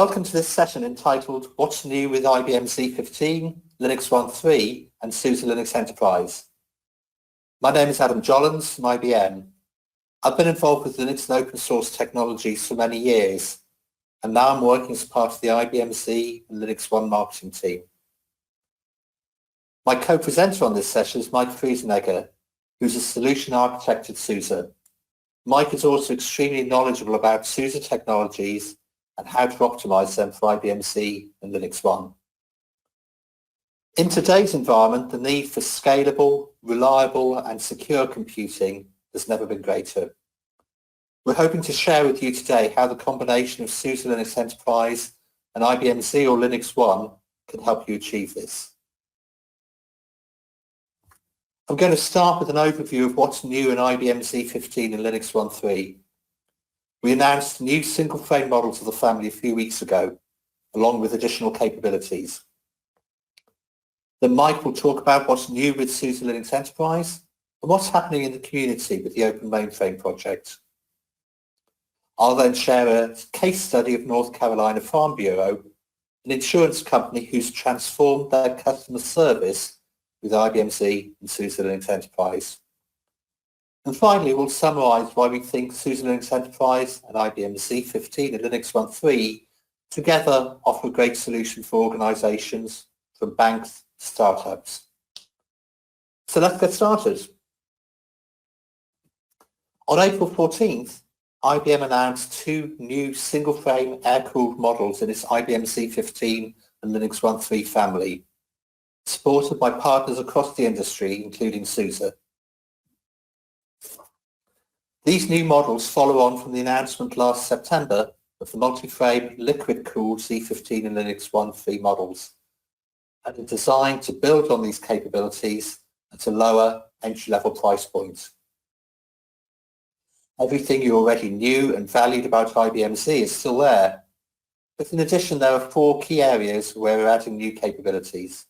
Welcome to this session entitled What's New with IBM z15, LinuxONE III and SUSE Linux Enterprise. My name is Adam Jollens from IBM. I've been involved with Linux and open source technologies for many years, and now I'm working as part of the IBM Z and LinuxONE marketing team. My co-presenter on this session is Mike Friesenegger, who's a solution architect at SUSE. Mike is also extremely knowledgeable about SUSE technologies and how to optimize them for IBM Z and LinuxONE. In today's environment, the need for scalable, reliable and secure computing has never been greater. We're hoping to share with you today how the combination of SUSE Linux Enterprise and IBM Z or LinuxONE can help you achieve this. I'm going to start with an overview of what's new in IBM z15 and LinuxONE III. We announced new single-frame models of the family a few weeks ago, along with additional capabilities. Then Mike will talk about what's new with SUSE Linux Enterprise and what's happening in the community with the Open Mainframe project. I'll then share a case study of North Carolina Farm Bureau, an insurance company who's transformed their customer service with IBM Z and SUSE Linux Enterprise. And finally, we'll summarize why we think SUSE Linux Enterprise and IBM z15 and LinuxONE III together offer a great solution for organizations from banks to startups. So let's get started. On April 14th, IBM announced two new single-frame air-cooled models in its IBM z15 and LinuxONE III family, supported by partners across the industry, including SUSE. These new models follow on from the announcement last September of the multi-frame liquid-cooled z15 and LinuxONE III models, and are designed to build on these capabilities at a lower entry-level price point. Everything you already knew and valued about IBM Z is still there, but in addition there are four key areas where we're adding new capabilities.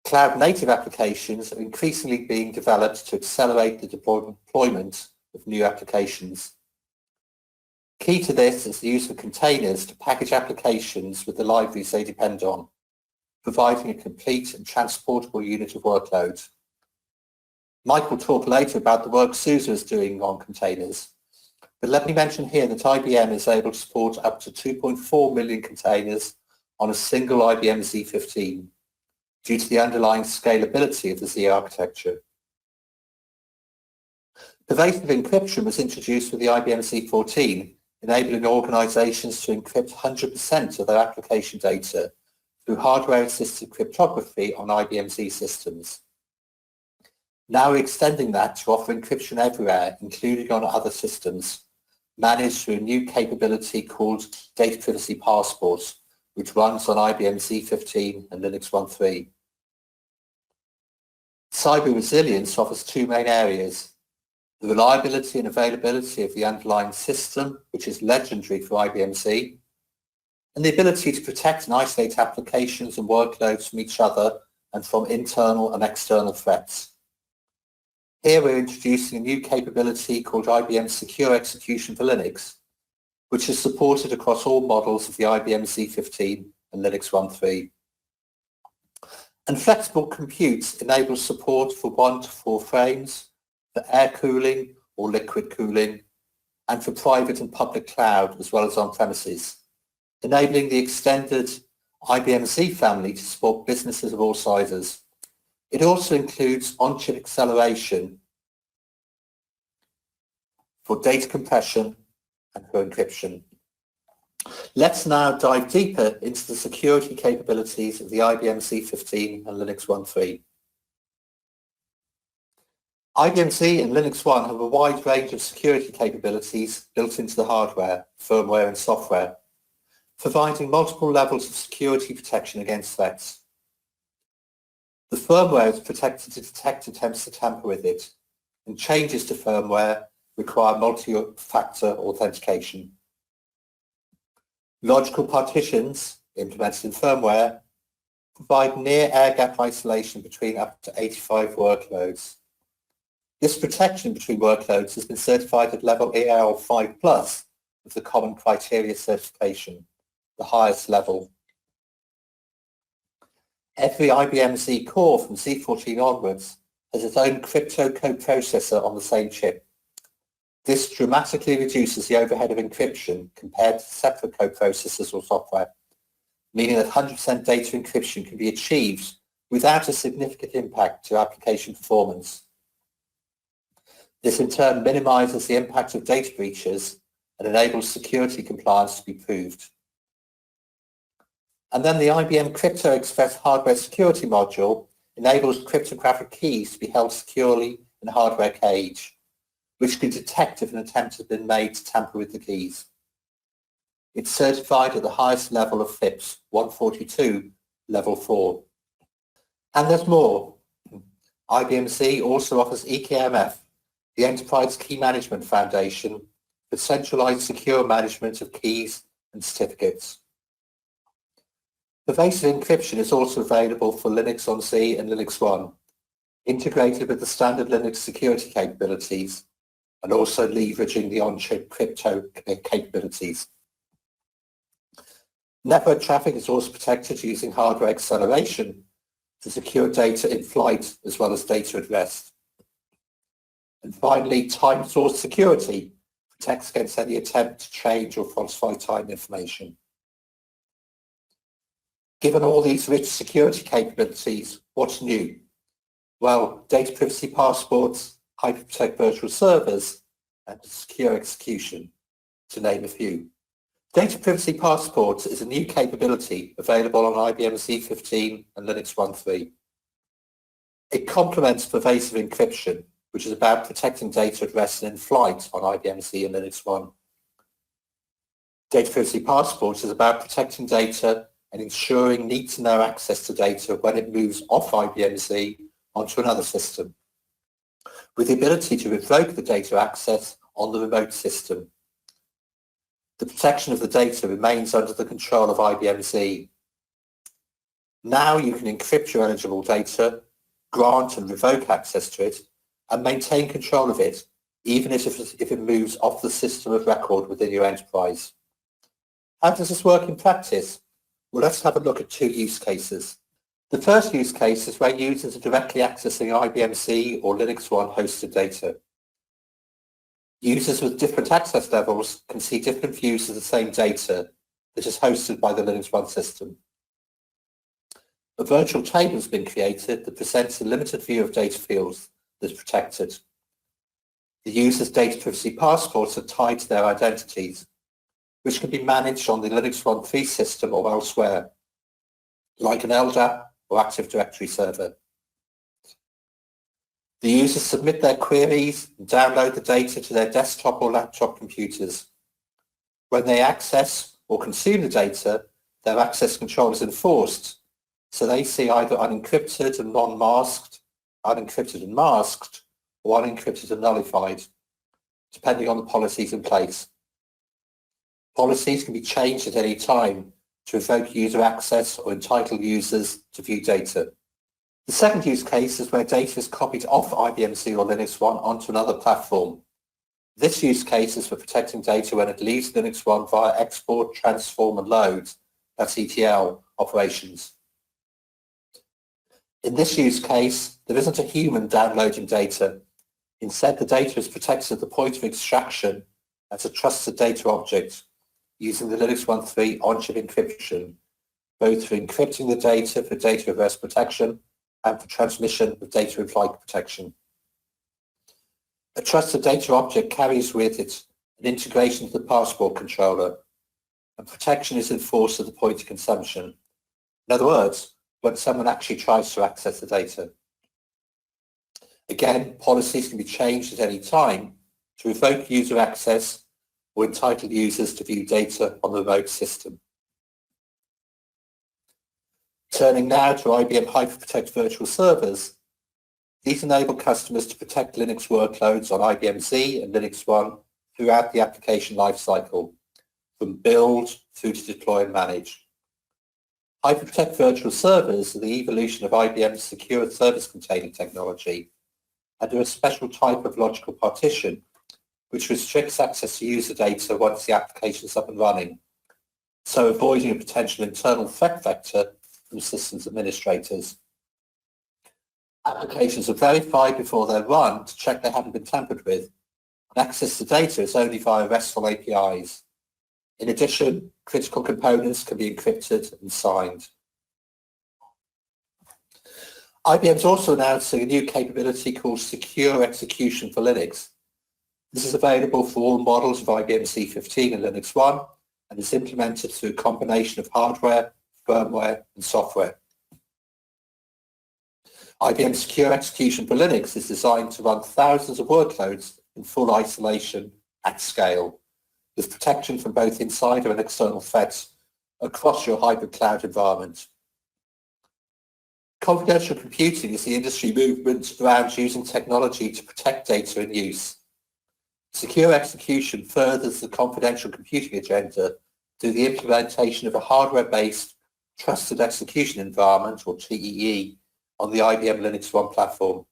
Cloud-native applications are increasingly being developed to accelerate the deployment of new applications. Key to this is the use of containers to package applications with the libraries they depend on, providing a complete and transportable unit of workload. Mike will talk later about the work SUSE is doing on containers, but let me mention here that IBM is able to support up to 2.4 million containers on a single IBM z15. Due to the underlying scalability of the Z architecture. Pervasive encryption was introduced with the IBM Z14, enabling organizations to encrypt 100% of their application data through hardware-assisted cryptography on IBM Z systems. Now we're extending that to offer encryption everywhere, including on other systems, managed through a new capability called Data Privacy Passport, which runs on IBM z15 and LinuxONE III. Cyber resilience offers two main areas: the reliability and availability of the underlying system, which is legendary for IBM Z, and the ability to protect and isolate applications and workloads from each other and from internal and external threats. Here we're introducing a new capability called IBM Secure Execution for Linux, which is supported across all models of the IBM Z15 and LinuxONE III. And flexible compute enables support for 1 to 4 frames, for air cooling or liquid cooling, and for private and public cloud as well as on-premises, enabling the extended IBM Z family to support businesses of all sizes. It also includes on-chip acceleration for data compression and for encryption. Let's now dive deeper into the security capabilities of the IBM Z15 and LinuxONE III. IBM Z and LinuxONE have a wide range of security capabilities built into the hardware, firmware and software, providing multiple levels of security protection against threats. The firmware is protected to detect attempts to tamper with it, and changes to firmware require multi-factor authentication. Logical partitions, implemented in firmware, provide near air-gap isolation between up to 85 workloads. This protection between workloads has been certified at level EAL 5+, of the Common Criteria certification, the highest level. Every IBM Z core from Z14 onwards has its own crypto coprocessor on the same chip. This dramatically reduces the overhead of encryption compared to separate coprocessors or software, meaning that 100% data encryption can be achieved without a significant impact to application performance. This in turn minimizes the impact of data breaches and enables security compliance to be proved. And then the IBM Crypto Express hardware security module enables cryptographic keys to be held securely in a hardware cage, which can detect if an attempt has been made to tamper with the keys. It's certified at the highest level of FIPS, 142, level 4. And there's more. IBM Z also offers EKMF, the Enterprise Key Management Foundation, for centralized secure management of keys and certificates. Pervasive encryption is also available for LinuxONE III and LinuxONE, integrated with the standard Linux security capabilities and also leveraging the on-chip crypto capabilities. Network traffic is also protected using hardware acceleration to secure data in flight as well as data at rest. And finally, time source security protects against any attempt to change or falsify time information. Given all these rich security capabilities, what's new? Well, data privacy passports, hyperprotect virtual servers, and secure execution, to name a few. Data privacy passports is a new capability available on IBM z15 and LinuxONE III. It complements pervasive encryption, which is about protecting data at rest and in flight on IBM Z and LinuxONE. Data privacy passports is about protecting data and ensuring need-to-know access to data when it moves off IBM Z onto another system, with the ability to revoke the data access on the remote system. The protection of the data remains under the control of IBM Z. Now you can encrypt your eligible data, grant and revoke access to it, and maintain control of it, even if it moves off the system of record within your enterprise. How does this work in practice? Well, let's have a look at two use cases. The first use case is where users are directly accessing IBM Z or LinuxONE hosted data. Users with different access levels can see different views of the same data that is hosted by the LinuxONE system. A virtual table has been created that presents a limited view of data fields that is protected. The user's data privacy passports are tied to their identities, which can be managed on the LinuxONE III system or elsewhere, like an LDAP or Active Directory server. The users submit their queries and download the data to their desktop or laptop computers. When they access or consume the data, their access control is enforced, so they see either unencrypted and non-masked, unencrypted and masked, or unencrypted and nullified, depending on the policies in place. Policies can be changed at any time to revoke user access or entitle users to view data. The second use case is where data is copied off IBM Z or LinuxONE onto another platform. This use case is for protecting data when it leaves LinuxONE via export, transform and load, that's ETL, operations. In this use case, there isn't a human downloading data. Instead, the data is protected at the point of extraction as a trusted data object using the LinuxONE III on-chip encryption, both for encrypting the data for data at rest protection and for transmission of data in flight protection. A trusted data object carries with it an integration to the passport controller, and protection is enforced at the point of consumption. In other words, when someone actually tries to access the data. Again, policies can be changed at any time to revoke user access or entitle users to view data on the remote system. Turning now to IBM HyperProtect virtual servers, these enable customers to protect Linux workloads on IBM Z and LinuxONE throughout the application lifecycle, from build through to deploy and manage. HyperProtect virtual servers are the evolution of IBM's secure service container technology and are a special type of logical partition which restricts access to user data once the application is up and running, so avoiding a potential internal threat vector from systems administrators. Applications are verified before they're run to check they haven't been tampered with, and access to data is only via RESTful APIs. In addition, critical components can be encrypted and signed. IBM is also announcing a new capability called Secure Execution for Linux. This is available for all models of IBM z15 and LinuxONE, and is implemented through a combination of hardware, firmware, and software. IBM Secure Execution for Linux is designed to run thousands of workloads in full isolation at scale, with protection from both insider and external threats across your hybrid cloud environment. Confidential computing is the industry movement around using technology to protect data in use. Secure execution furthers the confidential computing agenda through the implementation of a hardware-based trusted execution environment, or TEE, on the IBM LinuxONE platform.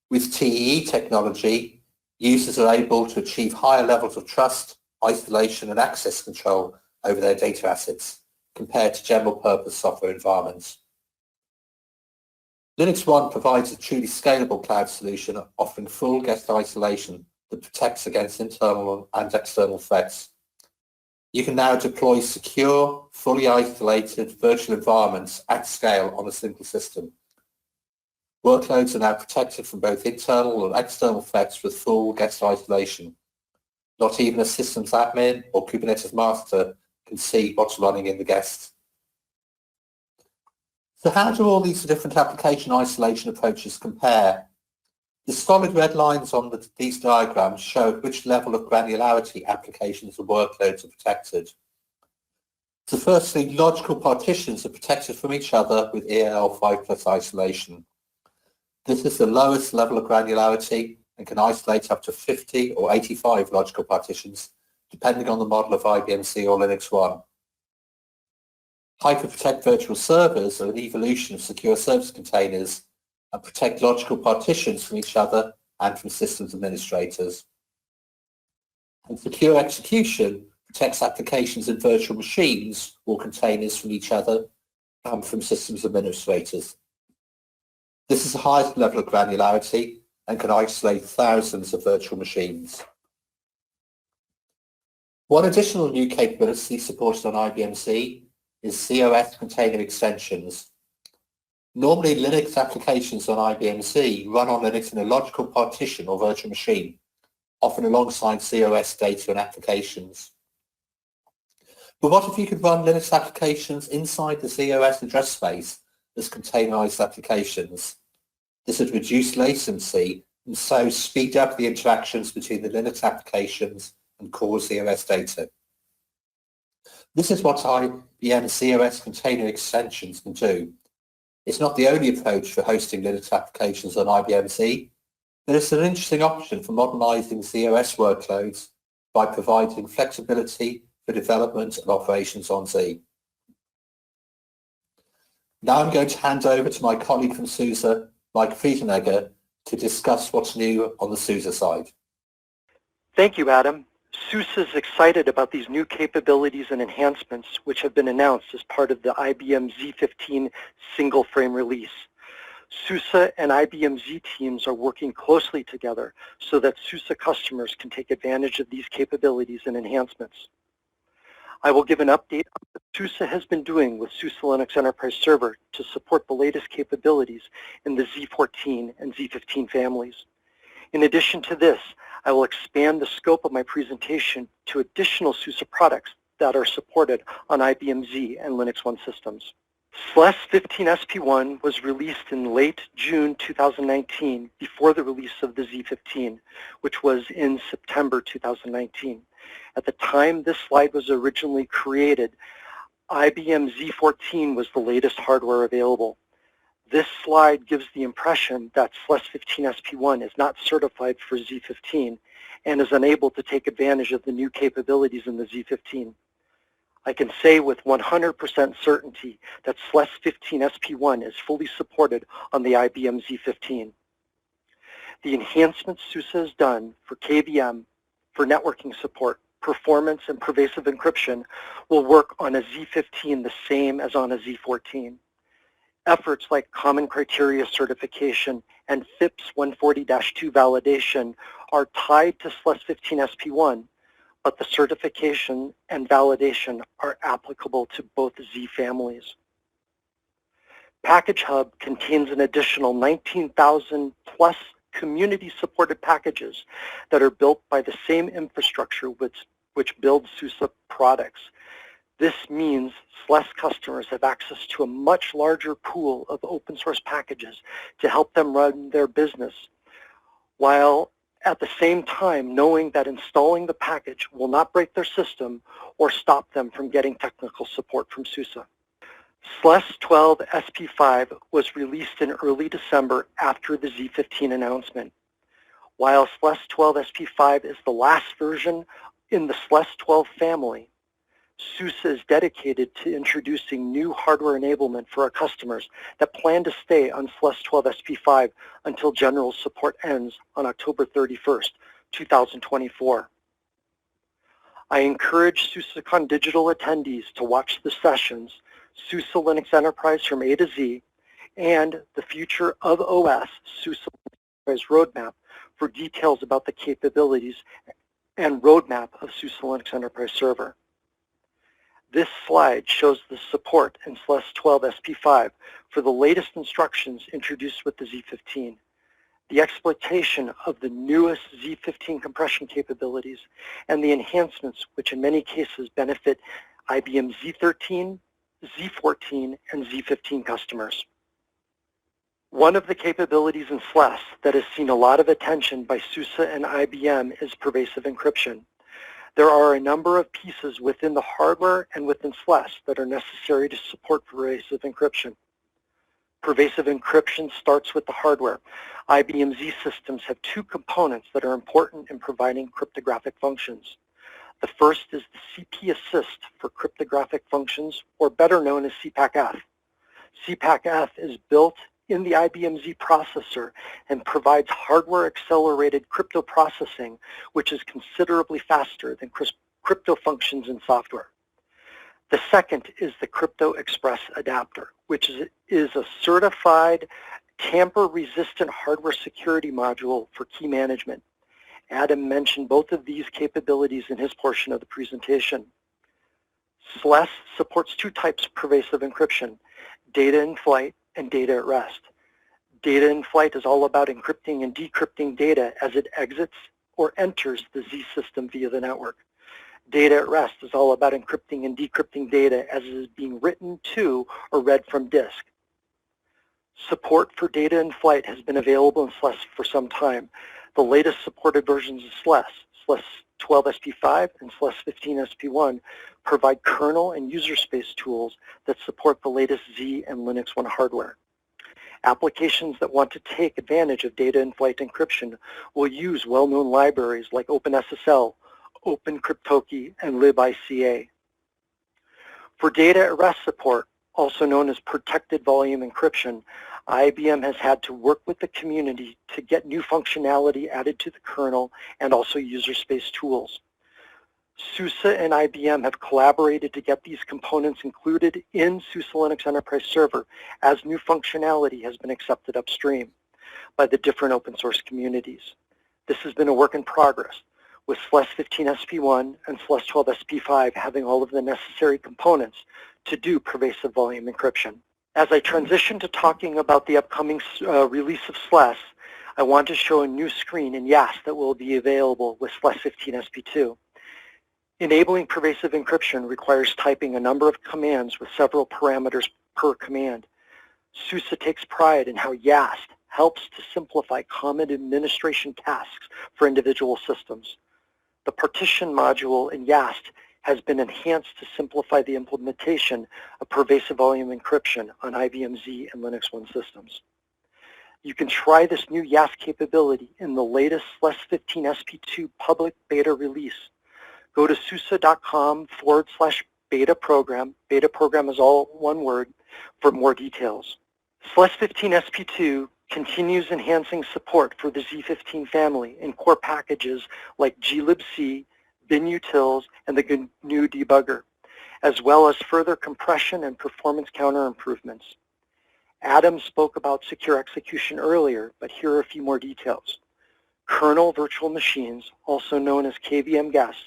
With TEE technology, users are able to achieve higher levels of trust, isolation, and access control over their data assets compared to general-purpose software environments. LinuxONE provides a truly scalable cloud solution offering full guest isolation that protects against internal and external threats. You can now deploy secure, fully isolated virtual environments at scale on a single system. Workloads are now protected from both internal and external threats with full guest isolation. Not even a systems admin or Kubernetes master can see what's running in the guest. So how do all these different application isolation approaches compare? The solid red lines on these diagrams show at which level of granularity applications and workloads are protected. So firstly, logical partitions are protected from each other with EAL5+ isolation. This is the lowest level of granularity and can isolate up to 50 or 85 logical partitions, depending on the model of IBM Z or LinuxONE. Hyperprotect virtual servers are an evolution of secure service containers and protect logical partitions from each other and from systems administrators. And secure execution protects applications in virtual machines or containers from each other and from systems administrators. This is the highest level of granularity and can isolate thousands of virtual machines. One additional new capability supported on IBM Z is COS container extensions. Normally, Linux applications on IBM Z run on Linux in a logical partition or virtual machine, often alongside COS data and applications. But what if you could run Linux applications inside the COS address space as containerized applications? This would reduce latency and so speed up the interactions between the Linux applications and core COS data. This is what IBM COS container extensions can do. It's not the only approach for hosting Linux applications on IBM Z, but it's an interesting option for modernizing COS workloads by providing flexibility for development and operations on Z. Now I'm going to hand over to my colleague from SUSE, Mike Friedenegger, to discuss what's new on the SUSE side. Thank you, Adam. SUSE is excited about these new capabilities and enhancements which have been announced as part of the IBM z15 single frame release. SUSE and IBM Z teams are working closely together so that SUSE customers can take advantage of these capabilities and enhancements. I will give an update on what SUSE has been doing with SUSE Linux Enterprise Server to support the latest capabilities in the Z14 and Z15 families. In addition to this, I will expand the scope of my presentation to additional SUSE products that are supported on IBM Z and LinuxONE systems. SLES 15SP1 was released in late June 2019 before the release of the Z15, which was in September 2019. At the time this slide was originally created, IBM Z14 was the latest hardware available. This slide gives the impression that SLES 15SP1 is not certified for Z15 and is unable to take advantage of the new capabilities in the Z15. I can say with 100% certainty that SLES 15SP1 is fully supported on the IBM Z15. The enhancements SUSE has done for KVM, for networking support, performance, and pervasive encryption will work on a z15 the same as on a z14. Efforts like Common Criteria certification and FIPS 140-2 validation are tied to SLES 15 SP1, but the certification and validation are applicable to both Z families. Package Hub contains an additional 19,000 plus community-supported packages that are built by the same infrastructure which builds SUSE products. This means SLES customers have access to a much larger pool of open source packages to help them run their business, while at the same time knowing that installing the package will not break their system or stop them from getting technical support from SUSE. SLES 12 SP5 was released in early December after the Z15 announcement. While SLES 12 SP5 is the last version in the SLES 12 family, SUSE is dedicated to introducing new hardware enablement for our customers that plan to stay on SLES 12 SP5 until general support ends on October 31st, 2024. I encourage SUSECON Digital attendees to watch the sessions, SUSE Linux Enterprise from A to Z, and the Future of OS, SUSE Enterprise Roadmap, for details about the capabilities and roadmap of SUSE Linux Enterprise Server. This slide shows the support in SLES 12 SP5 for the latest instructions introduced with the Z15, the exploitation of the newest Z15 compression capabilities, and the enhancements which in many cases benefit IBM Z13, Z14, and Z15 customers. One of the capabilities in SLES that has seen a lot of attention by SUSE and IBM is pervasive encryption. There are a number of pieces within the hardware and within SLES that are necessary to support pervasive encryption. Pervasive encryption starts with the hardware. IBM Z systems have two components that are important in providing cryptographic functions. The first is the CP assist for cryptographic functions, or better known as CPAC-F. CPAC-F is built in the IBM Z processor and provides hardware-accelerated crypto processing, which is considerably faster than crypto functions in software. The second is the Crypto Express adapter, which is a certified tamper-resistant hardware security module for key management. Adam mentioned both of these capabilities in his portion of the presentation. SLES supports two types of pervasive encryption, data in flight and data at rest. Data in flight is all about encrypting and decrypting data as it exits or enters the Z system via the network. Data at rest is all about encrypting and decrypting data as it is being written to or read from disk. Support for data in flight has been available in SLES for some time. The latest supported versions of SLES, SLES 12 SP5 and SLES 15 SP1, provide kernel and user space tools that support the latest Z and LinuxONE hardware. Applications that want to take advantage of data in flight encryption will use well-known libraries like OpenSSL, OpenCryptoKey, and libica. For data at rest support, also known as protected volume encryption, IBM has had to work with the community to get new functionality added to the kernel and also user space tools. SUSE and IBM have collaborated to get these components included in SUSE Linux Enterprise Server as new functionality has been accepted upstream by the different open source communities. This has been a work in progress, with SLES 15 SP1 and SLES 12 SP5 having all of the necessary components to do pervasive volume encryption. As I transition to talking about the upcoming release of SLES, I want to show a new screen in YAST that will be available with SLES 15 SP2. Enabling pervasive encryption requires typing a number of commands with several parameters per command. SUSE takes pride in how YAST helps to simplify common administration tasks for individual systems. The partition module in YAST has been enhanced to simplify the implementation of pervasive volume encryption on IBM Z and LinuxONE systems. You can try this new YAST capability in the latest SLES 15 SP2 public beta release. Go to SUSE.com/beta program. Beta program is all one word for more details. SLES 15 SP2 continues enhancing support for the z15 family in core packages like glibc, binutils, and the GNU debugger, as well as further compression and performance counter improvements. Adam spoke about secure execution earlier, but here are a few more details. Kernel virtual machines, also known as KVM guests,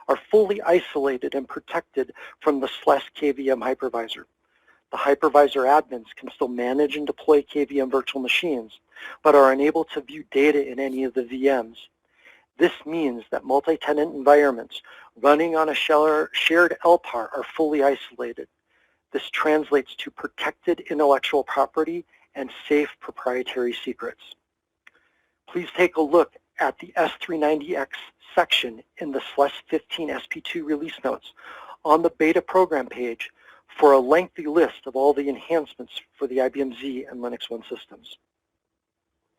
are fully isolated and protected from the SLES KVM hypervisor. The hypervisor admins can still manage and deploy KVM virtual machines, but are unable to view data in any of the VMs. This means that multi-tenant environments running on a shared LPAR are fully isolated. This translates to protected intellectual property and safe proprietary secrets. Please take a look at the S390X section in the SLES 15 SP2 release notes on the beta program page for a lengthy list of all the enhancements for the IBM Z and LinuxONE systems.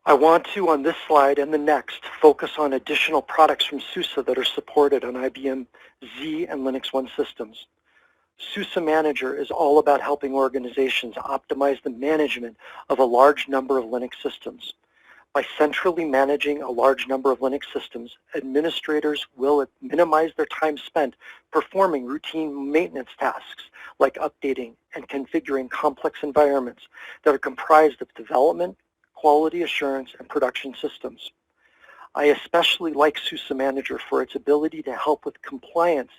I want to, on this slide and the next, focus on additional products from SUSE that are supported on IBM Z and LinuxONE systems. SUSE Manager is all about helping organizations optimize the management of a large number of Linux systems. By centrally managing a large number of Linux systems, administrators will minimize their time spent performing routine maintenance tasks like updating and configuring complex environments that are comprised of development, quality assurance, and production systems. I especially like SUSE Manager for its ability to help with compliance,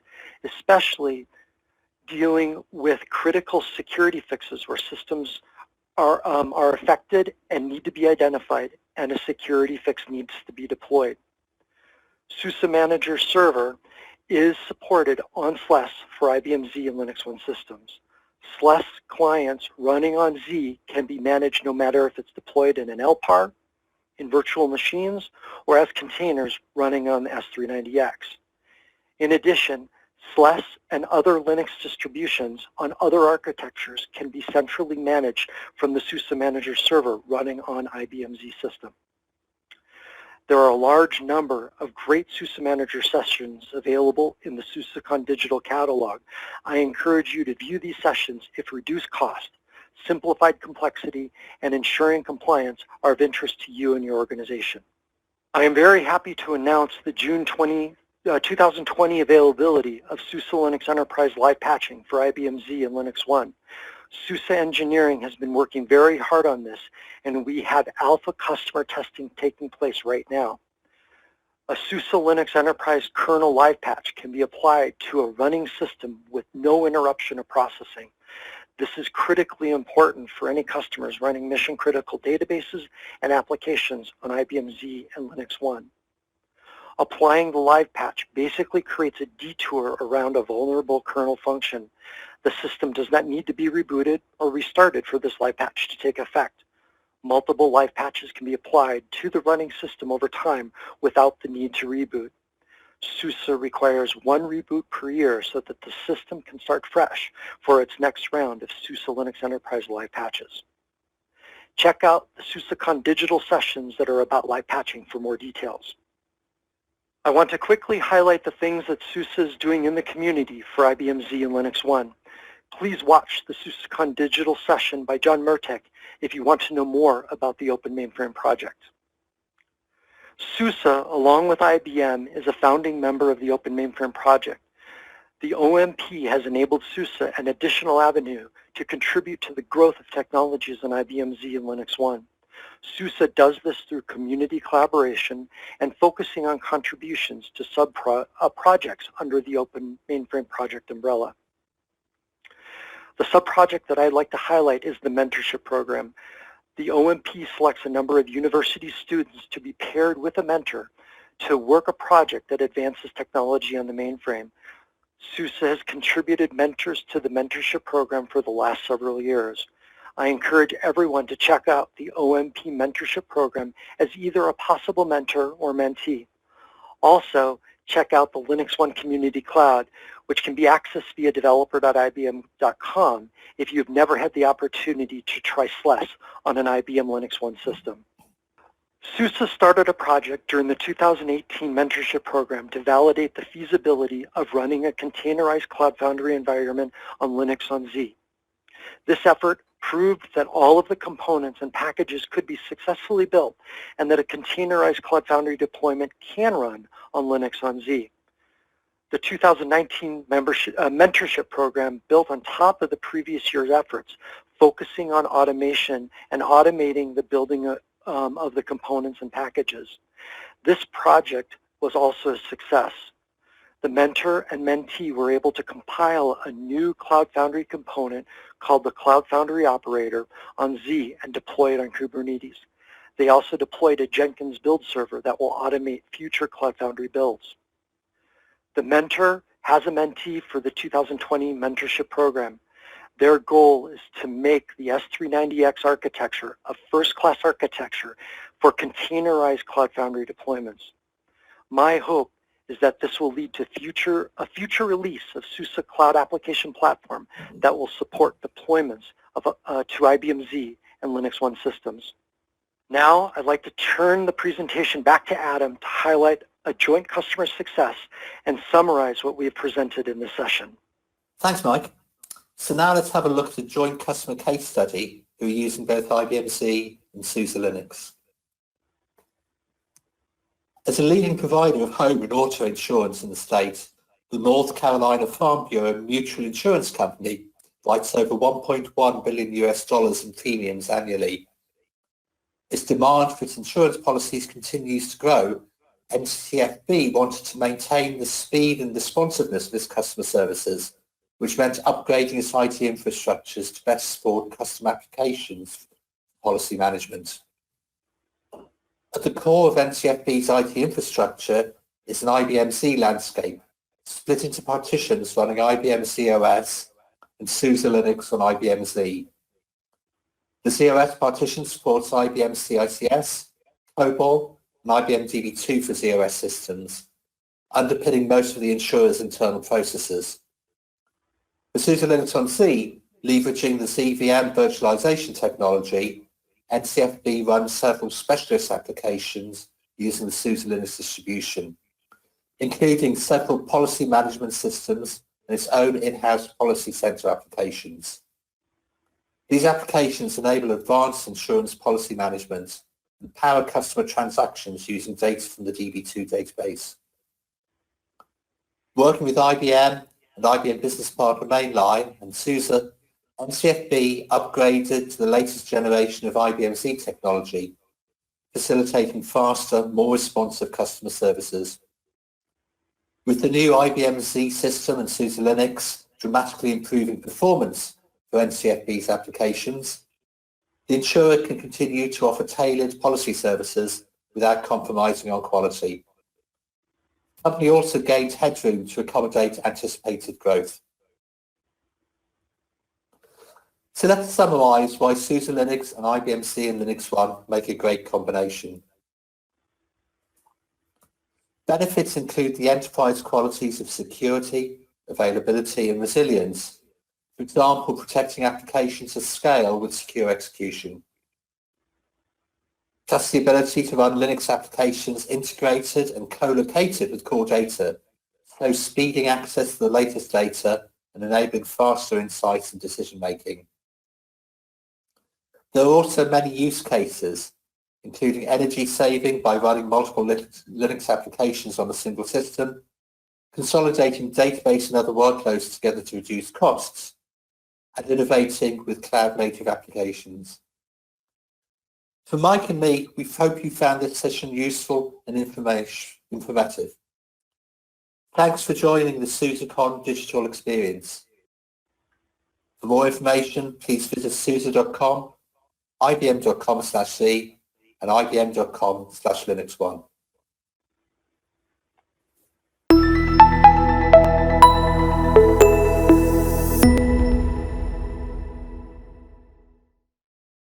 especially dealing with critical security fixes where systems are affected and need to be identified, and a security fix needs to be deployed. SUSE Manager Server is supported on SLES for IBM Z and LinuxONE systems. SLES clients running on Z can be managed no matter if it's deployed in an LPAR, in virtual machines, or as containers running on the S390X. In addition, SLES and other Linux distributions on other architectures can be centrally managed from the SUSE Manager server running on IBM Z system. There are a large number of great SUSE Manager sessions available in the SUSECON Digital catalog. I encourage you to view these sessions if reduced cost, simplified complexity, and ensuring compliance are of interest to you and your organization. I am very happy to announce the June 2020 availability of SUSE Linux Enterprise Live Patching for IBM Z and LinuxONE. SUSE engineering has been working very hard on this, and we have alpha customer testing taking place right now. A SUSE Linux Enterprise kernel live patch can be applied to a running system with no interruption of processing. This is critically important for any customers running mission-critical databases and applications on IBM Z and LinuxONE. Applying the live patch basically creates a detour around a vulnerable kernel function. The system does not need to be rebooted or restarted for this live patch to take effect. Multiple live patches can be applied to the running system over time without the need to reboot. SUSE requires one reboot per year so that the system can start fresh for its next round of SUSE Linux Enterprise live patches. Check out the SUSECON Digital sessions that are about live patching for more details. I want to quickly highlight the things that SUSE is doing in the community for IBM Z and LinuxONE. Please watch the SUSECON Digital session by John Murtek if you want to know more about the Open Mainframe project. SUSE, along with IBM, is a founding member of the Open Mainframe project. The OMP has enabled SUSE an additional avenue to contribute to the growth of technologies on IBM Z and LinuxONE. SUSE does this through community collaboration and focusing on contributions to sub-projects under the Open Mainframe project umbrella. The sub-project that I'd like to highlight is the mentorship program. The OMP selects a number of university students to be paired with a mentor to work a project that advances technology on the mainframe. SUSE has contributed mentors to the mentorship program for the last several years. I encourage everyone to check out the OMP mentorship program as either a possible mentor or mentee. Also, check out the LinuxONE Community Cloud, which can be accessed via developer.ibm.com if you've never had the opportunity to try SLES on an IBM LinuxONE system. SUSE started a project during the 2018 mentorship program to validate the feasibility of running a containerized Cloud Foundry environment on Linux on Z. This effort proved that all of the components and packages could be successfully built and that a containerized Cloud Foundry deployment can run on LinuxONE Z. The 2019 mentorship program built on top of the previous year's efforts, focusing on automation and automating the building of the components and packages. This project was also a success. The mentor and mentee were able to compile a new Cloud Foundry component called the Cloud Foundry Operator on Z and deploy it on Kubernetes. They also deployed a Jenkins build server that will automate future Cloud Foundry builds. The mentor has a mentee for the 2020 mentorship program. Their goal is to make the S390X architecture a first-class architecture for containerized Cloud Foundry deployments. My hope is that this will lead to a future release of SUSE Cloud Application Platform that will support deployments to IBM Z and LinuxONE systems. Now, I'd like to turn the presentation back to Adam to highlight a joint customer success and summarize what we have presented in this session. Thanks, Mike. So now let's have a look at a joint customer case study who are using both IBM Z and SUSE Linux. As a leading provider of home and auto insurance in the state, the North Carolina Farm Bureau Mutual Insurance Company writes over $1.1 billion in premiums annually. As demand for its insurance policies continues to grow, NCFB wanted to maintain the speed and responsiveness of its customer services, which meant upgrading its IT infrastructures to better support customer applications for policy management. At the core of NCFB's IT infrastructure is an IBM Z landscape, split into partitions running IBM Z OS and SUSE Linux on IBM Z. The Z OS partition supports IBM CICS, COBOL, and IBM DB2 for Z OS systems, underpinning most of the insurer's internal processes. For SUSE Linux on Z, leveraging the ZVM virtualization technology, NCFB runs several specialist applications using the SUSE Linux distribution, including several policy management systems and its own in-house policy center applications. These applications enable advanced insurance policy management and power customer transactions using data from the DB2 database. Working with IBM and IBM Business Partner Mainline and SUSE, NCFB upgraded to the latest generation of IBM Z technology, facilitating faster, more responsive customer services. With the new IBM Z system and SUSE Linux dramatically improving performance for NCFB's applications, the insurer can continue to offer tailored policy services without compromising on quality. The company also gained headroom to accommodate anticipated growth. So let's summarize why SUSE Linux and IBM Z and LinuxONE make a great combination. Benefits include the enterprise qualities of security, availability, and resilience. For example, protecting applications at scale with secure execution. Plus the ability to run Linux applications integrated and co-located with core data, so speeding access to the latest data and enabling faster insights and decision-making. There are also many use cases, including energy saving by running multiple Linux applications on a single system, consolidating database and other workloads together to reduce costs, and innovating with cloud-native applications. For Mike and me, we hope you found this session useful and informative. Thanks for joining the SUSECON Digital experience. For more information, please visit suse.com, ibm.com/c, and ibm.com/linuxone.